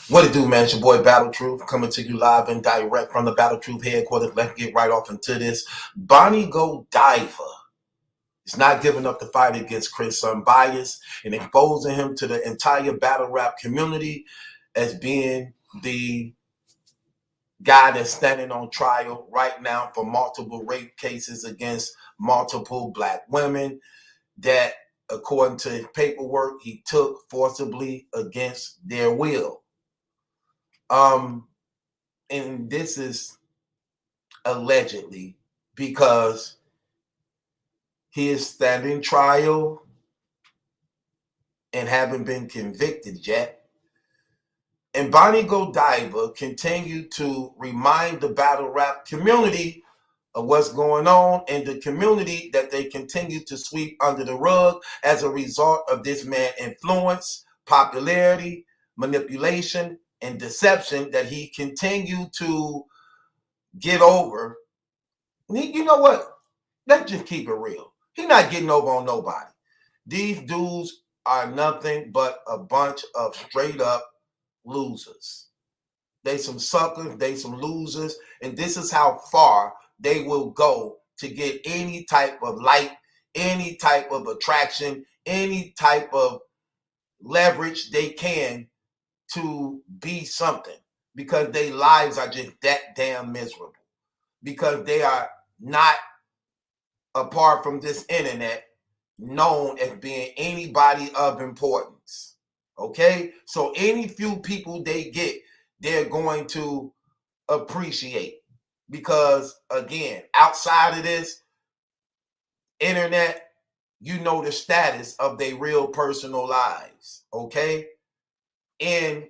What it do, man? It's your boy Battle Truth coming to you live and direct from the Battle Truth headquarters. Let's get right off into this. Bonnie Godiva is not giving up the fight against Chris Unbias and exposing him to the entire battle rap community as being the guy that's standing on trial right now for multiple rape cases against multiple black women that, according to his paperwork, he took forcibly against their will. And this is allegedly because he is standing trial and haven't been convicted yet. And Bonnie Godiva continued to remind the battle rap community of what's going on in the community that they continue to sweep under the rug as a result of this man's influence, popularity, manipulation, and deception that he continued to get over. You know what? Let's just keep it real. He's not getting over on nobody. These dudes are nothing but a bunch of straight up losers. They some suckers, they some losers, and this is how far they will go to get any type of light, any type of attraction, any type of leverage they can to be something, because their lives are just that damn miserable, because they are not, apart from this internet, known as being anybody of importance. Okay? So any few people they get, they're going to appreciate, because again, outside of this internet, you know the status of their real personal lives. Okay? And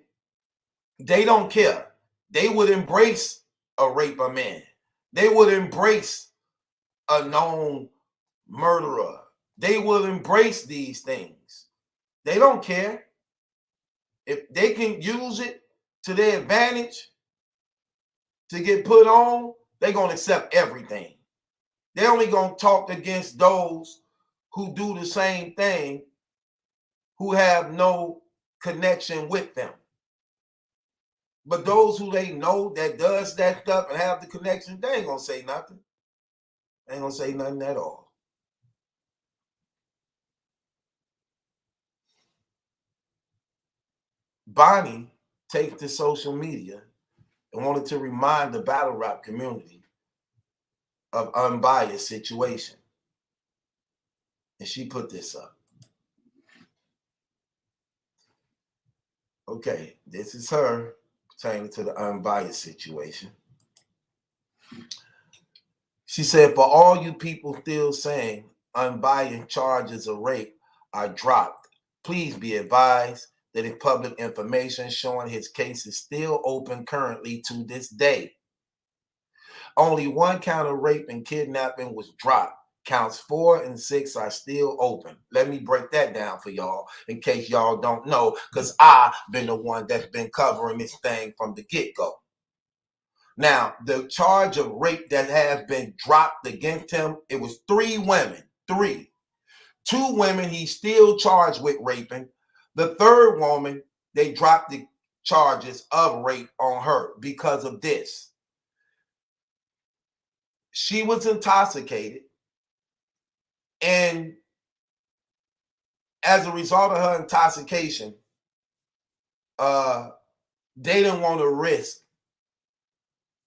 they don't care. They would embrace a raper man. They would embrace a known murderer. They will embrace these things. They don't care. If they can use it to their advantage to get put on, they're going to accept everything. They're only going to talk against those who do the same thing, who have no connection with them. But those who they know that does that stuff and have the connection, they ain't going to say nothing. They ain't going to say nothing at all. Bonnie takes to social media and wanted to remind the battle rap community of Unbiased situation. And she put this up. Okay, this is her pertaining to the Unbiased situation. She said, for all you people still saying Unbiased charges of rape are dropped, please be advised that if public information showing his case is still open currently to this day. Only one count of rape and kidnapping was dropped. Counts 4 and 6 are still open. Let me break that down for y'all in case y'all don't know, because I've been the one that's been covering this thing from the get-go. Now, the charge of rape that has been dropped against him, it was 3 women. 3. 2 women he's still charged with raping. The 3rd woman, they dropped the charges of rape on her because of this. She was intoxicated, and as a result of her intoxication, they didn't want to risk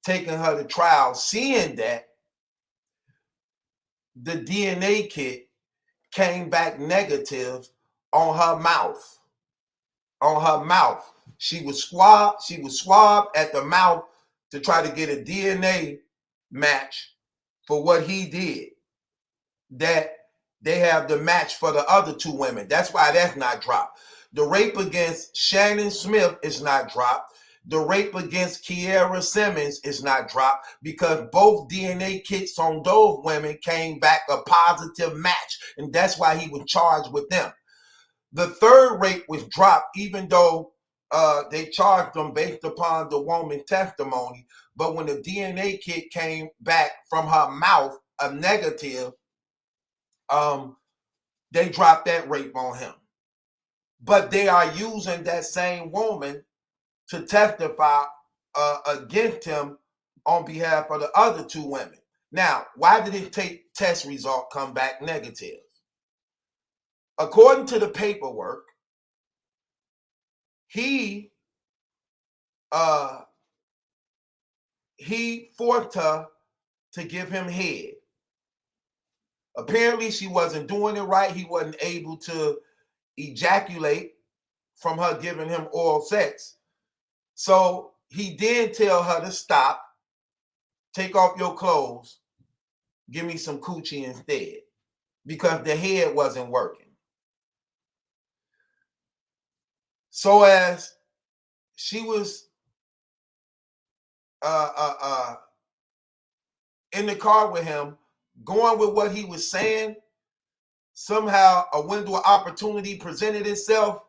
taking her to trial, seeing that the DNA kit came back negative on her mouth. On her mouth. She was swabbed at the mouth to try to get a DNA match for what he did. That they have the match for the other 2 women. That's why that's not dropped. The rape against Shannon Smith is not dropped. The rape against Kiera Simmons is not dropped because both DNA kits on those women came back a positive match, and that's why he was charged with them. The 3rd rape was dropped, even though they charged them based upon the woman's testimony. But when the DNA kit came back from her mouth a negative, they dropped that rape on him. but they are using that same woman to testify against him on behalf of the other 2 women. Now, why did his test result come back negative? According to the paperwork, he forced her to give him head. Apparently, she wasn't doing it right. He wasn't able to ejaculate from her giving him oral sex. So he did tell her to stop, take off your clothes, give me some coochie instead, because the head wasn't working. So as she was in the car with him, going with what he was saying, somehow a window of opportunity presented itself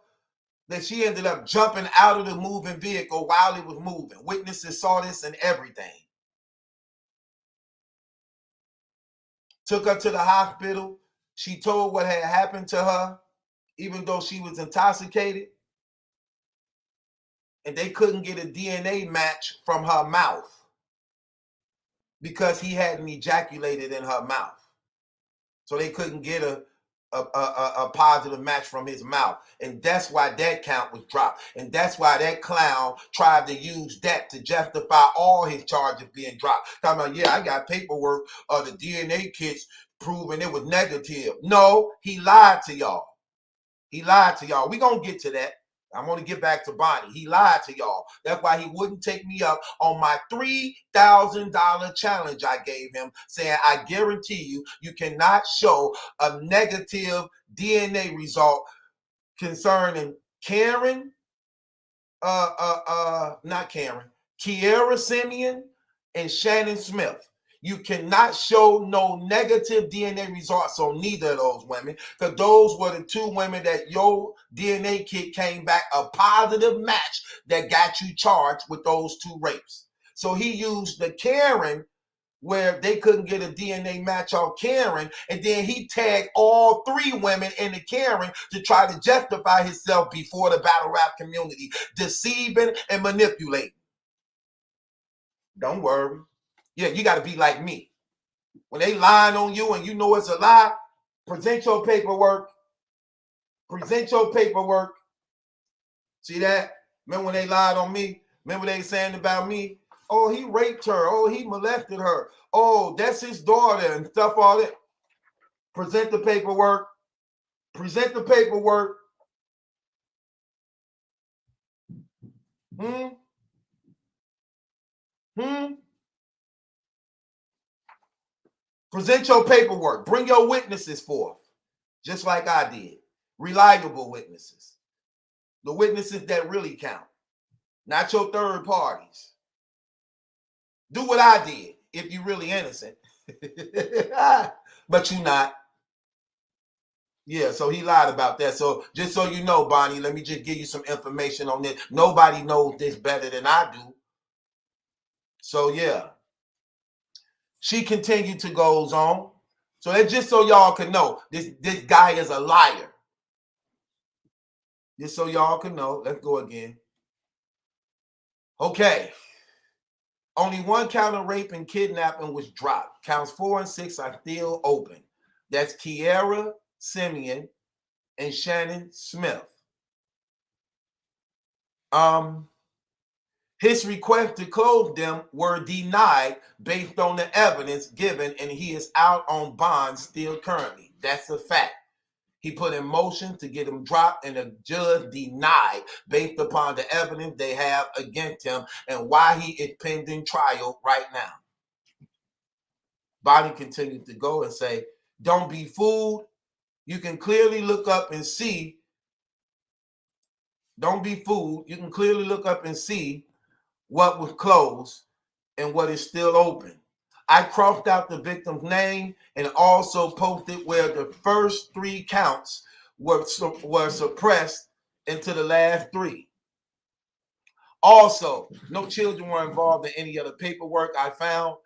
that she ended up jumping out of the moving vehicle while it was moving. Witnesses saw this and everything. Took her to the hospital. She told what had happened to her, even though she was intoxicated. And they couldn't get a DNA match from her mouth because he hadn't ejaculated in her mouth. So they couldn't get a positive match from his mouth. And that's why that count was dropped. And that's why that clown tried to use that to justify all his charges being dropped. Talking about, yeah, I got paperwork of the DNA kits proving it was negative. No, he lied to y'all. He lied to y'all. We're going to get to that. I'm going to get back to Bonnie. He lied to y'all. That's why he wouldn't take me up on my $3,000 challenge I gave him, saying, I guarantee you, you cannot show a negative DNA result concerning Karen, not Karen, Kiera Simeon and Shannon Smith. You cannot show no negative DNA results on neither of those women, because those were the 2 women that your DNA kit came back a positive match that got you charged with those 2 rapes. So he used the Karen where they couldn't get a DNA match on Karen, and then he tagged all 3 women in the Karen to try to justify himself before the battle rap community, deceiving and manipulating. Don't worry. Yeah, you got to be like me. When they lying on you and you know it's a lie, present your paperwork. Present your paperwork. See that? Remember when they lied on me? Remember they saying about me? Oh, he raped her. Oh, he molested her. Oh, that's his daughter and stuff, all that. Present the paperwork. Present the paperwork. Present your paperwork. Bring your witnesses forth, just like I did. Reliable witnesses. The witnesses that really count, not your third parties. Do what I did if you're really innocent. But you're not. Yeah, so he lied about that. So just so you know, Bonnie, let me just give you some information on this. Nobody knows this better than I do. So yeah. She continued to goes on. So that's just so y'all can know. This guy is a liar. Just so y'all can know. Let's go again. Okay. Only 1 count of rape and kidnapping was dropped. Counts 4 and 6 are still open. That's Kiera Simeon and Shannon Smith. His request to close them were denied based on the evidence given, and he is out on bond still currently. That's a fact. He put in motion to get him dropped, and the judge denied based upon the evidence they have against him and why he is pending trial right now. Bonnie continued to go and say, don't be fooled. You can clearly look up and see. Don't be fooled. You can clearly look up and see what was closed and what is still open. I crossed out the victim's name and also posted where the first 3 counts were suppressed into the last 3. Also, no children were involved in any of the paperwork I found.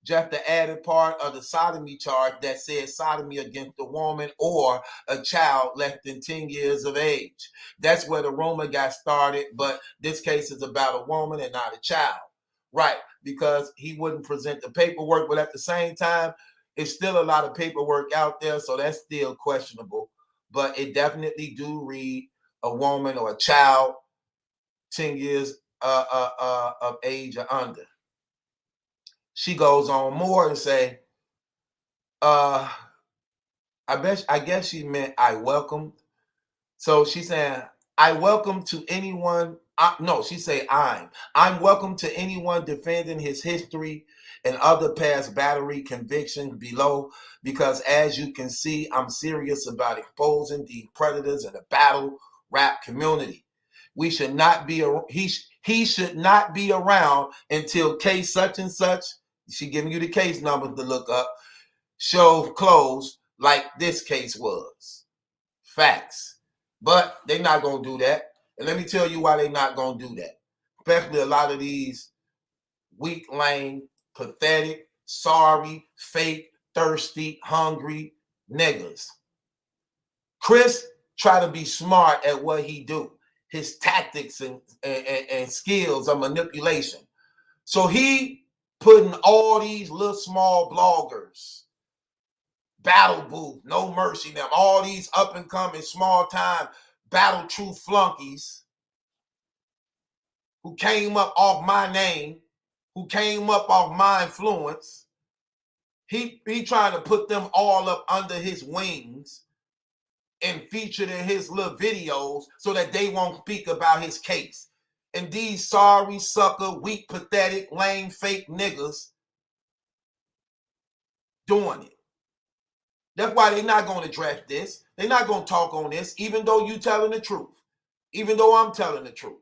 just the added part of the sodomy charge that says sodomy against a woman or a child less than 10 years of age. That's where the rumor got started, but this case is about a woman and not a child. Right, because he wouldn't present the paperwork, but at the same time, it's still a lot of paperwork out there, so that's still questionable. But it definitely do read a woman or a child 10 years of age or under. She goes on more and say, I guess she meant I welcomed. So she's saying, I welcome to anyone. No, she say I'm welcome to anyone defending his history and other past battery convictions below, because as you can see, I'm serious about exposing these predators in the battle rap community. We should not be he should not be around until case such and such. She giving you the case number to look up. Show closed, like this case was. Facts. But they're not going to do that. And let me tell you why they're not going to do that. Especially a lot of these weak, lame, pathetic, sorry, fake, thirsty, hungry niggas. Chris try to be smart at what he do. His tactics and skills of manipulation. So he putting all these little small bloggers, Battle Booth, No Mercy, them, all these up and coming small time Battle Truth flunkies who came up off my name, who came up off my influence. He trying to put them all up under his wings and featured in his little videos so that they won't speak about his case. And these sorry, sucker, weak, pathetic, lame, fake niggas doing it. That's why they're not going to address this. They're not going to talk on this, even though you telling the truth. Even though I'm telling the truth.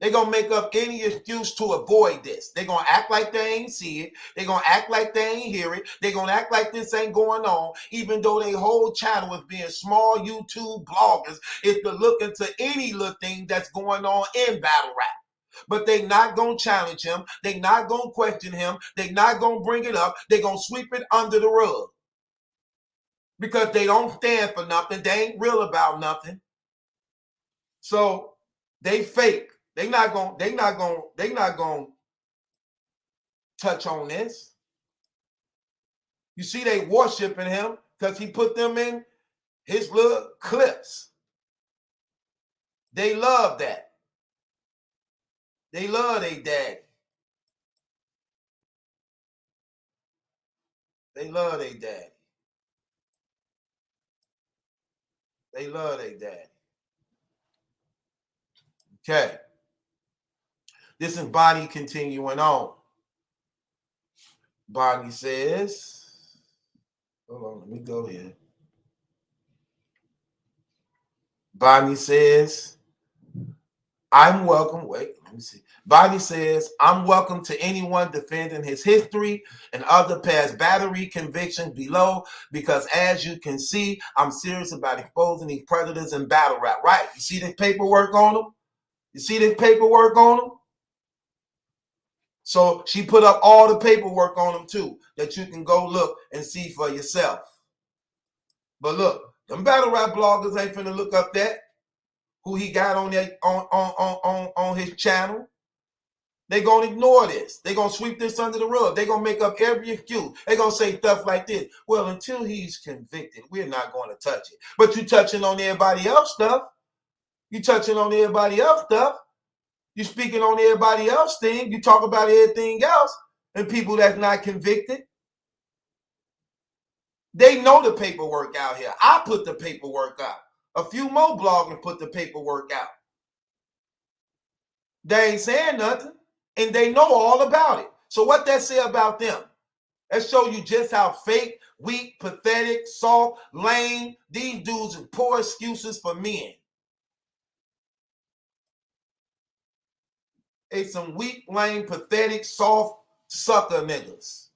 They're going to make up any excuse to avoid this. They're going to act like they ain't see it. They're going to act like they ain't hear it. They're going to act like this ain't going on, even though their whole channel is being small YouTube bloggers is to look into any little thing that's going on in battle rap. But they're not going to challenge him. They're not going to question him. They're not going to bring it up. They're going to sweep it under the rug. Because they don't stand for nothing. They ain't real about nothing. So they fake. They not gonna touch on this. You see, they worshiping him because he put them in his little clips. They love that. They love their daddy. They love their daddy. They love their daddy. Okay. This is Bonnie continuing on. Bonnie says, hold on, let me go here. Bonnie says, I'm welcome. Wait, let me see. Bonnie says, I'm welcome to anyone defending his history and other past battery convictions below, because as you can see, I'm serious about exposing these predators in battle rap. Right? You see this paperwork on them? You see this paperwork on them? So she put up all the paperwork on them too, that you can go look and see for yourself. But look, them battle rap bloggers ain't finna look up that. Who he got on that on his channel. They're going to ignore this. They're going to sweep this under the rug. They're going to make up every excuse. They're going to say stuff like this. Well, until he's convicted, we're not going to touch it. But you touching on everybody else stuff. You touching on everybody else stuff. You speaking on everybody else thing. You talk about everything else. And people that's not convicted, they know the paperwork out here. I put the paperwork out. A few more bloggers put the paperwork out. They ain't saying nothing. And they know all about it. So what that say about them? That show you just how fake, weak, pathetic, soft, lame, these dudes are poor excuses for men. They some weak, lame, pathetic, soft, sucker niggas.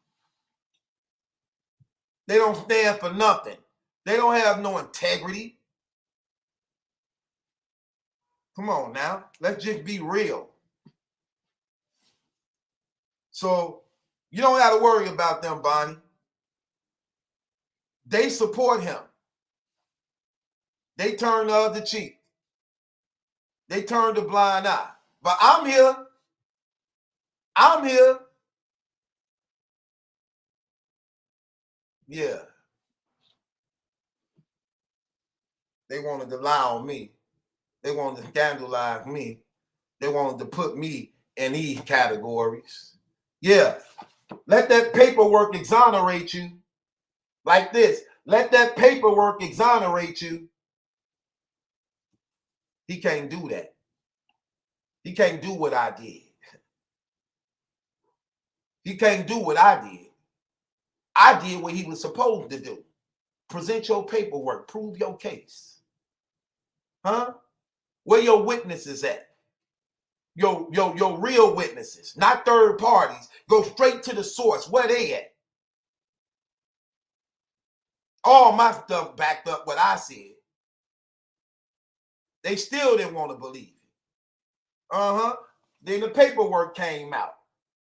They don't stand for nothing. They don't have no integrity. Come on now. Let's just be real. So You don't got to worry about them, Bonnie. They support him. They turn the other cheek. They turn the blind eye. But I'm here. I'm here. Yeah. They wanted to lie on me. They wanted to scandalize me. They wanted to put me in these categories. Yeah. Let that paperwork exonerate you. Like this. Let that paperwork exonerate you. He can't do that. He can't do what I did. He can't do what I did. I did what he was supposed to do. Present your paperwork. Prove your case. Huh? Where your witnesses at? Your real witnesses, not third parties. Go straight to the source. Where they at? All my stuff backed up what I said. They still didn't want to believe it. Then the paperwork came out.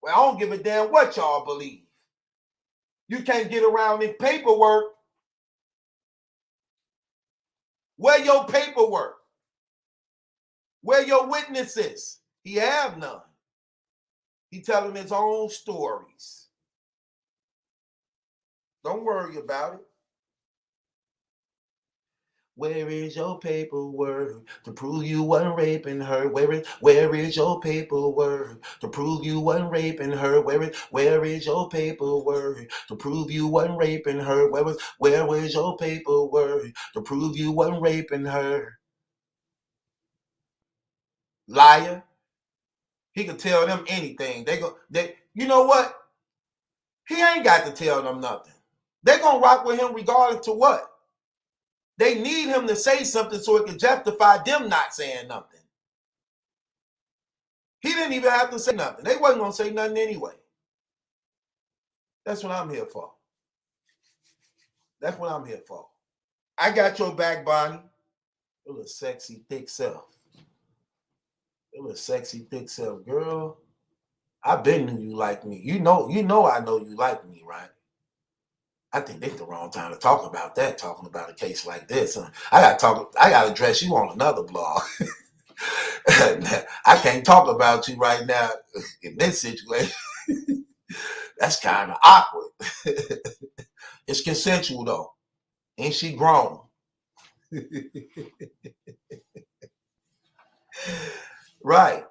Well, I don't give a damn what y'all believe. You can't get around this paperwork. Where your paperwork? Where your witnesses? He have none. He telling his own stories. Don't worry about it. Where is your paperwork to prove you wasn't raping her? Where is your paperwork to prove you wasn't raping her? Where is your paperwork to prove you wasn't raping her? Where is your paperwork to prove you wasn't raping her? Liar. He could tell them anything. You know what? He ain't got to tell them nothing. They're gonna rock with him regardless to what. They need him to say something so it can justify them not saying nothing. He didn't even have to say nothing. They wasn't going to say nothing anyway. That's what I'm here for. That's what I'm here for. I got your back, Bonnie. Your little sexy, thick self. Your little sexy, thick self. Girl, I been knew you like me. You know I know you like me, right? I think this is the wrong time to talk about that, talking about a case like this. I gotta address you on another blog. I can't talk about you right now in this situation. That's kind of awkward. It's consensual though. Ain't she grown? Right.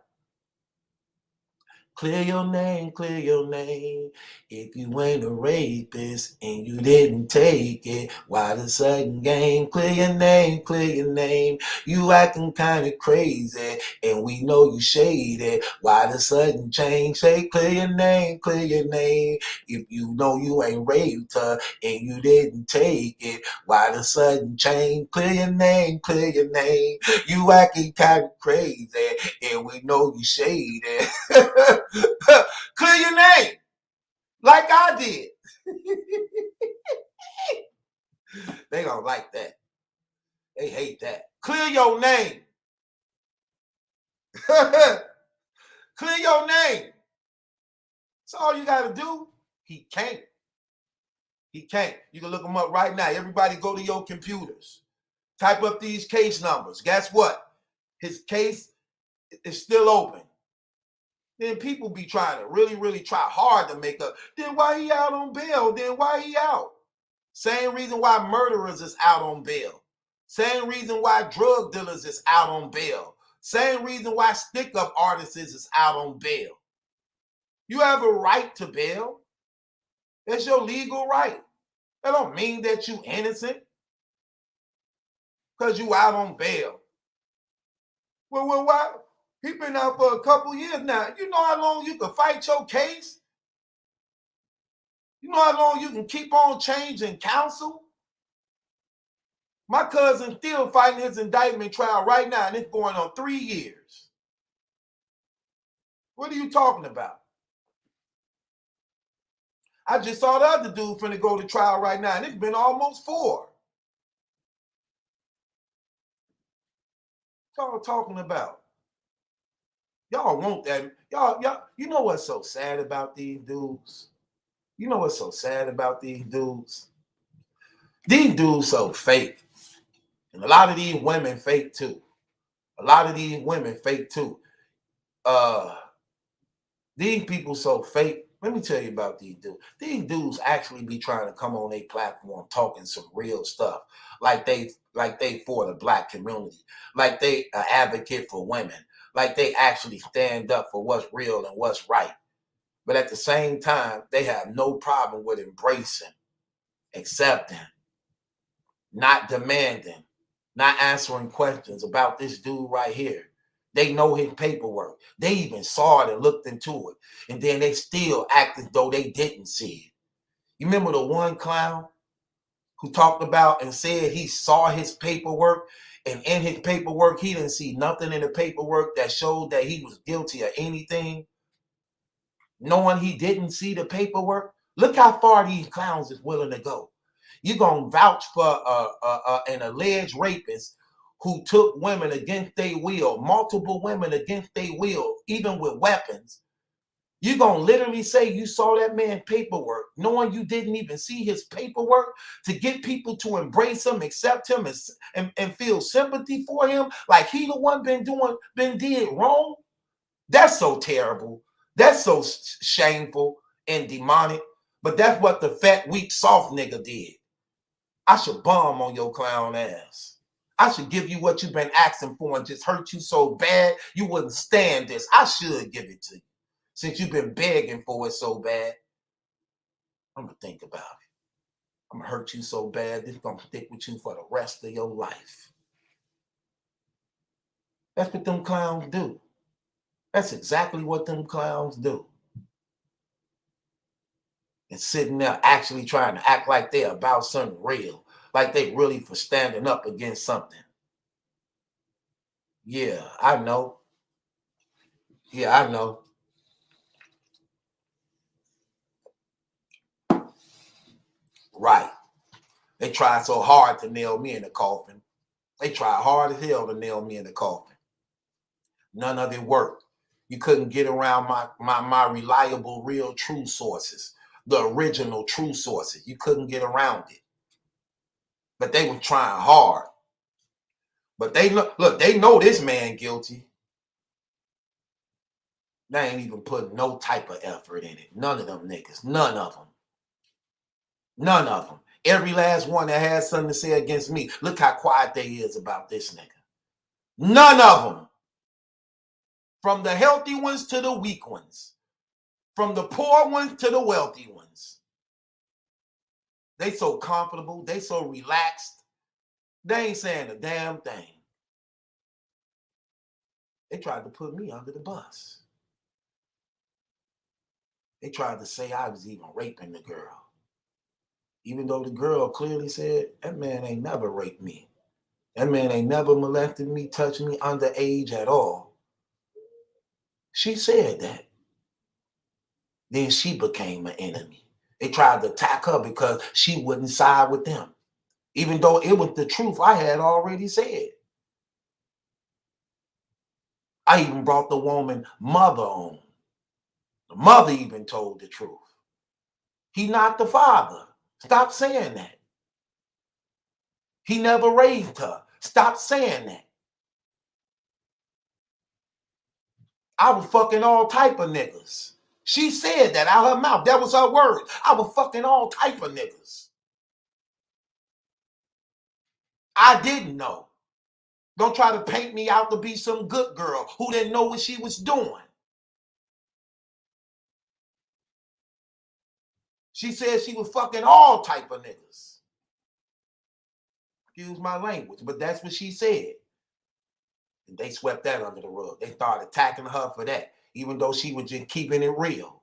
Clear your name, clear your name. If you ain't a rapist and you didn't take it, why the sudden game? Clear your name, clear your name. You acting kind of crazy and we know you shaded. Why the sudden change? Say clear your name, clear your name. If you know you ain't raped her and you didn't take it, why the sudden change? Clear your name, clear your name. You acting kind of crazy and we know you shaded. Clear your name like I did. They don't like that. They hate that. Clear your name. Clear your name. That's all you got to do. He can't. He can't. You can look him up right now. Everybody go to your computers. Type up these case numbers. Guess what? His case is still open. Then people be trying to really try hard to make up. Then why he out on bail? Then why he out? Same reason why murderers is out on bail. Same reason why drug dealers is out on bail. Same reason why stick-up artists is out on bail. You have a right to bail. That's your legal right. That don't mean that you innocent because you out on bail. Well, why? He been out for a couple years now. You know how long you can fight your case? You know how long you can keep on changing counsel? My cousin's still fighting his indictment trial right now, and it's going on 3 years. What are you talking about? I just saw the other dude finna go to trial right now, and it's been almost 4. What y'all talking about? Y'all want that. Y'all, you know what's so sad about these dudes? You know what's so sad about these dudes? These dudes so fake. And a lot of these women fake too. A lot of these women fake too. These people so fake. Let me tell you about these dudes. These dudes actually be trying to come on their platform talking some real stuff, like they for the black community, like they an advocate for women, like they actually stand up for what's real and what's right. But at the same time, they have no problem with embracing, accepting, not demanding, not answering questions about this dude right here. They know his paperwork. They even saw it and looked into it. And then they still act as though they didn't see it. You remember the one clown who talked about and said he saw his paperwork, and in his paperwork, he didn't see nothing in the paperwork that showed that he was guilty of anything, knowing he didn't see the paperwork? Look how far these clowns is willing to go. You're going to vouch for an alleged rapist who took women against their will, multiple women against their will, even with weapons. You're going to literally say you saw that man's paperwork, knowing you didn't even see his paperwork, to get people to embrace him, accept him, and feel sympathy for him, like he the one been did wrong? That's so terrible. That's so shameful and demonic. But that's what the fat, weak, soft nigga did. I should bomb on your clown ass. I should give you what you've been asking for and just hurt you so bad you wouldn't stand this. I should give it to you since you've been begging for it so bad. I'm going to think about it. I'm going to hurt you so bad, this is going to stick with you for the rest of your life. That's what them clowns do. That's exactly what them clowns do. And sitting there actually trying to act like they're about something real, like they really for standing up against something. Yeah, I know. Yeah, I know. Right. They tried so hard to nail me in the coffin. They tried hard as hell to nail me in the coffin. None of it worked. You couldn't get around my reliable, real, true sources, the original true sources. You couldn't get around it. But they were trying hard. But they look, they know this man guilty. They ain't even putting no type of effort in it. None of them niggas. None of them. None of them. Every last one that has something to say against me. Look how quiet they is about this nigga. None of them. From the healthy ones to the weak ones. From the poor ones to the wealthy ones. They so comfortable. They so relaxed. They ain't saying a damn thing. They tried to put me under the bus. They tried to say I was even raping the girl. Even though the girl clearly said, that man ain't never raped me. That man ain't never molested me, touched me underage at all. She said that. Then she became an enemy. They tried to attack her because she wouldn't side with them. Even though it was the truth I had already said. I even brought the woman mother on. The mother even told the truth. He not the father. Stop saying that. He never raised her. Stop saying that. I was fucking all type of niggas. She said that out her mouth. That was her word. I was fucking all type of niggas. I didn't know. Don't try to paint me out to be some good girl who didn't know what she was doing. She said she was fucking all type of niggas. Excuse my language, but that's what she said. And they swept that under the rug. They started attacking her for that, even though she was just keeping it real.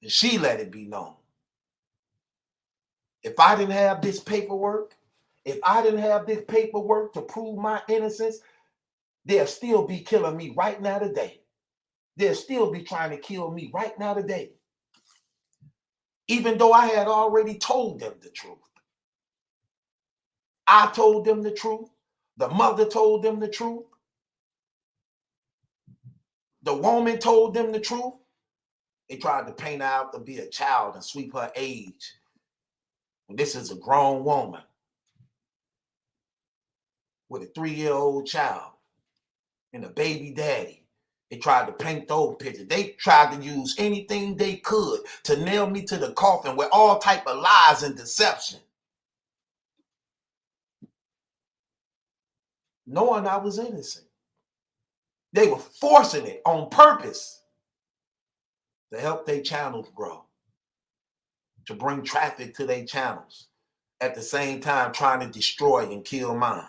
And she let it be known. If I didn't have this paperwork, to prove my innocence, they'll still be killing me right now today. They'll still be trying to kill me right now today. Even though I had already told them the truth. I told them the truth. The mother told them the truth. The woman told them the truth. They tried to paint her out to be a child and sweep her age. And this is a grown woman with a 3-year-old child and a baby daddy. They tried to paint those pictures. They tried to use anything they could to nail me to the coffin with all type of lies and deception, knowing I was innocent. They were forcing it on purpose to help their channels grow, to bring traffic to their channels, at the same time trying to destroy and kill mine.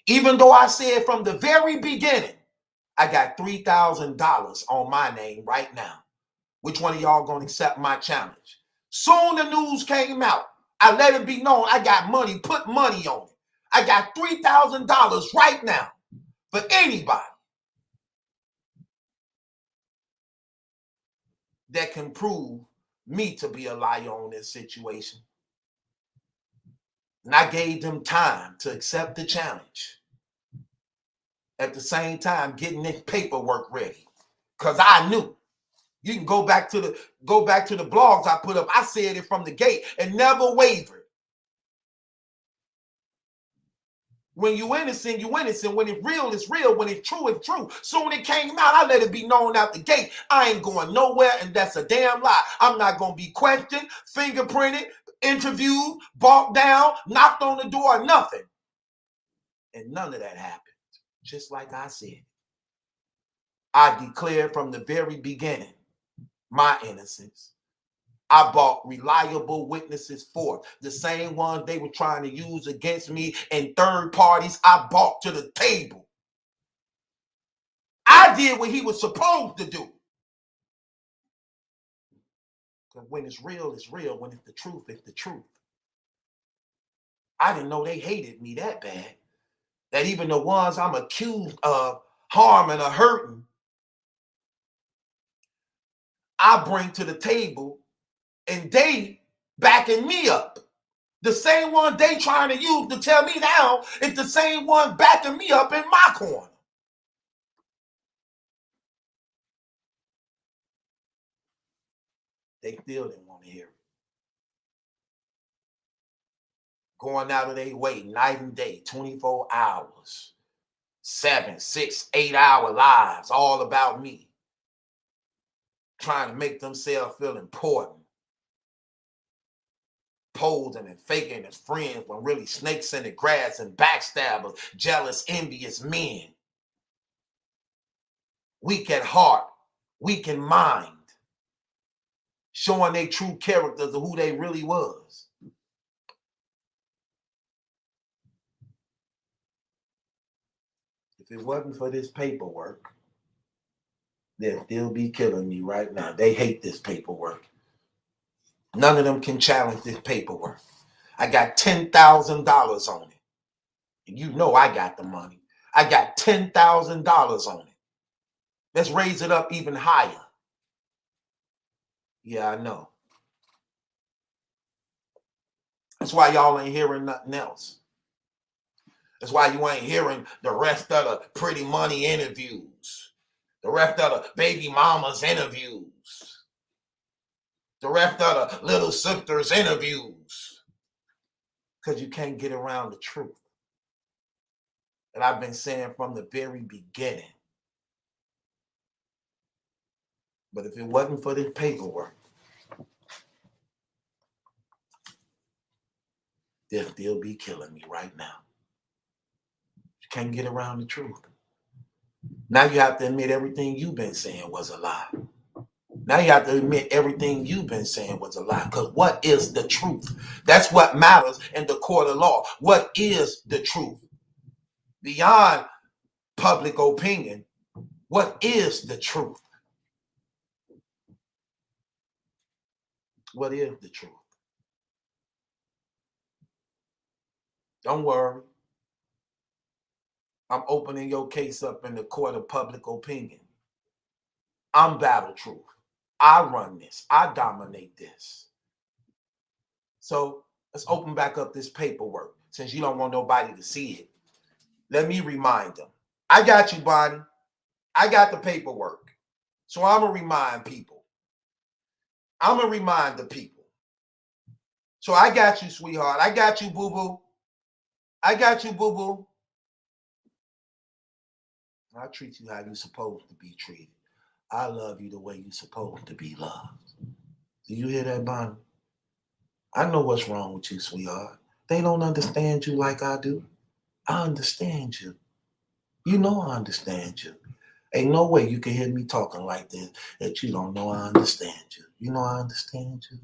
Even though I said from the very beginning, I got $3,000 on my name right now. Which one of y'all gonna accept my challenge? Soon the news came out. I let it be known I got money, put money on it. I got $3,000 right now for anybody that can prove me to be a liar on this situation. And I gave them time to accept the challenge. At the same time, getting this paperwork ready. Because I knew. You can go back to the blogs I put up. I said it from the gate and never wavered. When you innocent, you innocent. When it's real, it's real. When it's true, it's true. So when it came out, I let it be known out the gate. I ain't going nowhere, and that's a damn lie. I'm not going to be questioned, fingerprinted, interviewed, balked down, knocked on the door, nothing. And none of that happened. Just like I said. I declared from the very beginning my innocence. I brought reliable witnesses forth. The same ones they were trying to use against me and third parties I brought to the table. I did what he was supposed to do. Because when it's real, it's real. When it's the truth, it's the truth. I didn't know they hated me that bad. That even the ones I'm accused of harming or hurting, I bring to the table and they backing me up. The same one they trying to use to tear me down is the same one backing me up in my corner. They still didn't want to hear it. Going out of their way night and day, 24 hours, 7, 6, 8-hour lives, all about me. Trying to make themselves feel important. Posing and faking as friends when really snakes in the grass and backstabbers, jealous, envious men. Weak at heart, weak in mind. Showing their true characters of who they really was. If it wasn't for this paperwork, they'll still be killing me right now. They hate this paperwork. None of them can challenge this paperwork. I got $10,000 on it. And you know I got the money. I got $10,000 on it. Let's raise it up even higher. Yeah, I know. That's why y'all ain't hearing nothing else. That's why you ain't hearing the rest of the pretty money interviews. The rest of the baby mama's interviews. The rest of the little sister's interviews. Because you can't get around the truth. And I've been saying from the very beginning. But if it wasn't for this paperwork, they'll still be killing me right now. You can't get around the truth. Now you have to admit everything you've been saying was a lie. Now you have to admit everything you've been saying was a lie. Because what is the truth? That's what matters in the court of law. What is the truth? Beyond public opinion, what is the truth? What is the truth? Don't worry. I'm opening your case up in the court of public opinion. I'm Battle Truth. I run this. I dominate this. So let's open back up this paperwork. Since you don't want nobody to see it, let me remind them. I got you, Bonnie. I got the paperwork. So I'm going to remind people. I'm going to remind the people. So I got you, sweetheart. I got you, boo-boo. I got you, boo-boo. I treat you how you're supposed to be treated. I love you the way you're supposed to be loved. Do you hear that, Bonnie? I know what's wrong with you, sweetheart. They don't understand you like I do. I understand you. You know I understand you. Ain't no way you can hear me talking like this that you don't know I understand you. You know I understand you.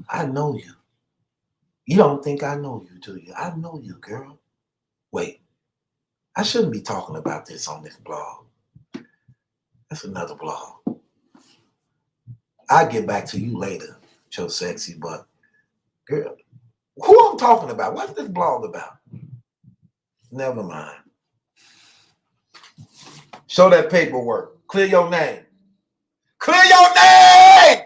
I know you. You don't think I know you, do you? I know you, girl. Wait, I shouldn't be talking about this on this blog. That's another blog. I'll get back to you later, your sexy butt. Girl, who I'm talking about? What's this blog about? Never mind. Show that paperwork. Clear your name. Clear your name!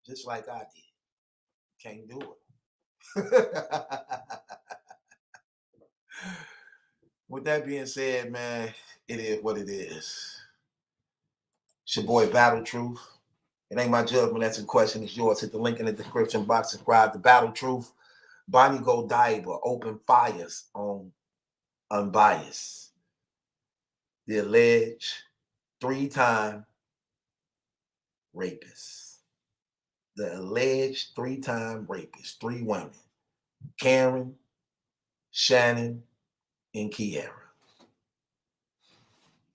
Just like I did. Can't do it. With that being said, man, it is what it is. It's your boy Battle Truth. It ain't my judgment that's in question. It's yours. Hit the link in the description box. Subscribe to Battle Truth. Bonnie Godiva open fires on Unbias. The alleged 3-time rapist. The alleged 3-time rapist. 3 women. Karen, Shannon, and Kiara.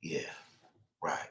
Yeah, right.